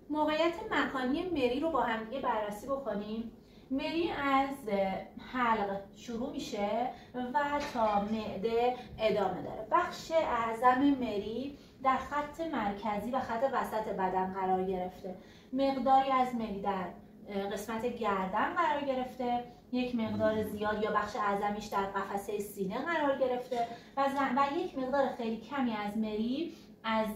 موقعیت مکانی مری رو با هم دیگه بررسی بکنیم. مری از حلق شروع میشه و تا معده ادامه داره. بخش اعظم مری در خط مرکزی و خط وسط بدن قرار گرفته. مقداری از مری در قسمت گردن قرار گرفته، یک مقدار زیاد یا بخش اعظمیش در قفسه سینه قرار گرفته و یک مقدار خیلی کمی از مری از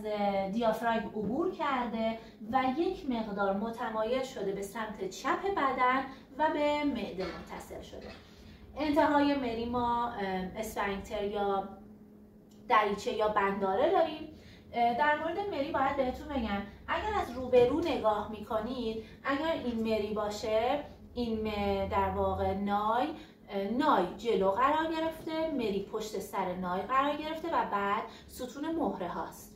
دیافراگم عبور کرده و یک مقدار متمایل شده به سمت چپ بدن و به معده متصل شده. انتهای مری ما اسفنکتر یا دریچه یا بنداره داریم. در مورد مری باید بهتون بگم اگر از روبرو نگاه میکنید، اگر این مری باشه، این در واقع نای جلو قرار گرفته، مری پشت سر نای قرار گرفته و بعد ستون مهره هاست.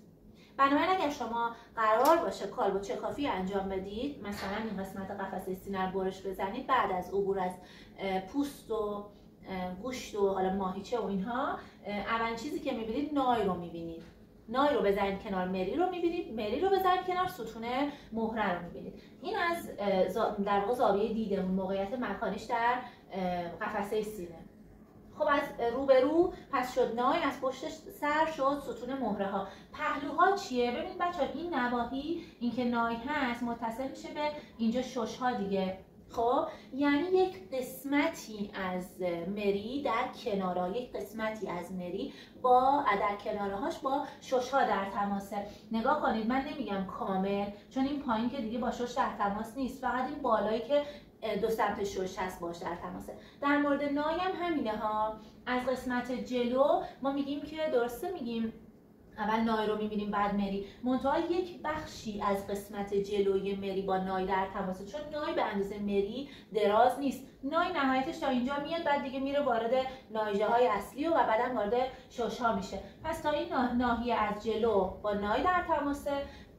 بنابراین اگر شما قرار باشه کالبد چکافی انجام بدید، مثلا این قسمت قفسه سینه رو برش بزنید، بعد از عبور از پوست و گوشت و حالا ماهیچه و اینها، اولین چیزی که میبینید نای رو میبینید. نای رو بزنید کنار مری رو میبینید، مری رو بزنید کنار ستون مهره رو میبینید. این از در واقع زاویه دیدمون، موقعیت مکانیش در قفسه سینه. خب از روبرو پس شد نای، از پشت سر شد ستون مهره ها. پهلوها چیه؟ ببینید بچه‌ها این نواحی، این که نای هست متصل میشه به اینجا شش ها دیگه. خب یعنی یک قسمتی از مری در کنارها، یک قسمتی از مری با در کنارهاش با شش ها در تماسه. نگاه کنید، من نمیگم کامل چون این پایین که دیگه با شش در تماس نیست، فقط این بالایی که دو سمت شش هست باش در تماسه. در مورد نای هم همینه ها. از قسمت جلو ما میگیم که درسته میگیم اول نای رو میبینیم بعد مری، منتها یک بخشی از قسمت جلوی مری با نای در تماسه، چون نای به اندازه مری دراز نیست. نای نهایتش تا اینجا میاد، بعد دیگه میره وارد نایجه های اصلی و بعدم وارد شش ها میشه. پس تا این ناحیه از جلو با نای در تماسه،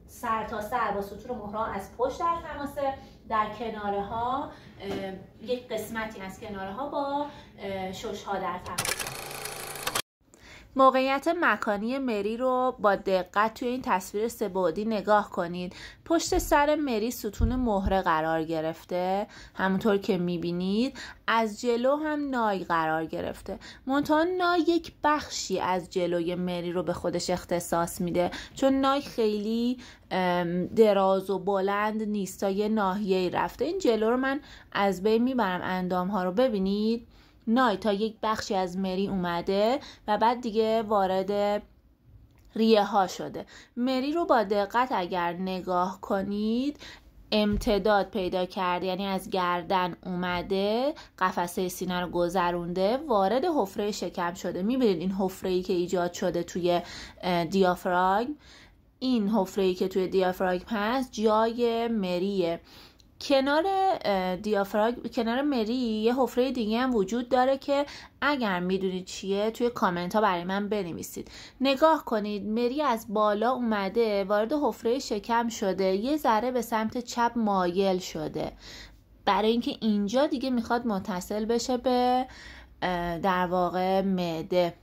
سر تا سر با ستون مهره از پشت در تماسه، در کناره ها یک قسمتی از کناره ها با شش ها در تماسه. موقعیت مکانی مری رو با دقت توی این تصویر سه‌بعدی نگاه کنید. پشت سر مری ستون مهره قرار گرفته، همونطور که میبینید. از جلو هم نای قرار گرفته. منتها نای یک بخشی از جلوی مری رو به خودش اختصاص میده، چون نای خیلی دراز و بلند نیست، تا یه ناحیه‌ای رفته. این جلو رو من از بین میبرم، اندام ها رو ببینید. نای تا یک بخشی از مری اومده و بعد دیگه وارد ریه ها شده. مری رو با دقت اگر نگاه کنید امتداد پیدا کرده، یعنی از گردن اومده، قفسه سینه رو گذرونده، وارد حفره شکم شده. میبینید این حفره‌ای که ایجاد شده توی دیافراگم، این حفره‌ای که توی دیافراگم هست جای مریه. کنار دیافراگم، کنار مری یه حفره دیگه هم وجود داره که اگر میدونید چیه توی کامنت ها برای من بنویسید. نگاه کنید، مری از بالا اومده وارد حفره شکم شده، یه ذره به سمت چپ مایل شده، برای اینکه اینجا دیگه میخواد متصل بشه به در واقع معده.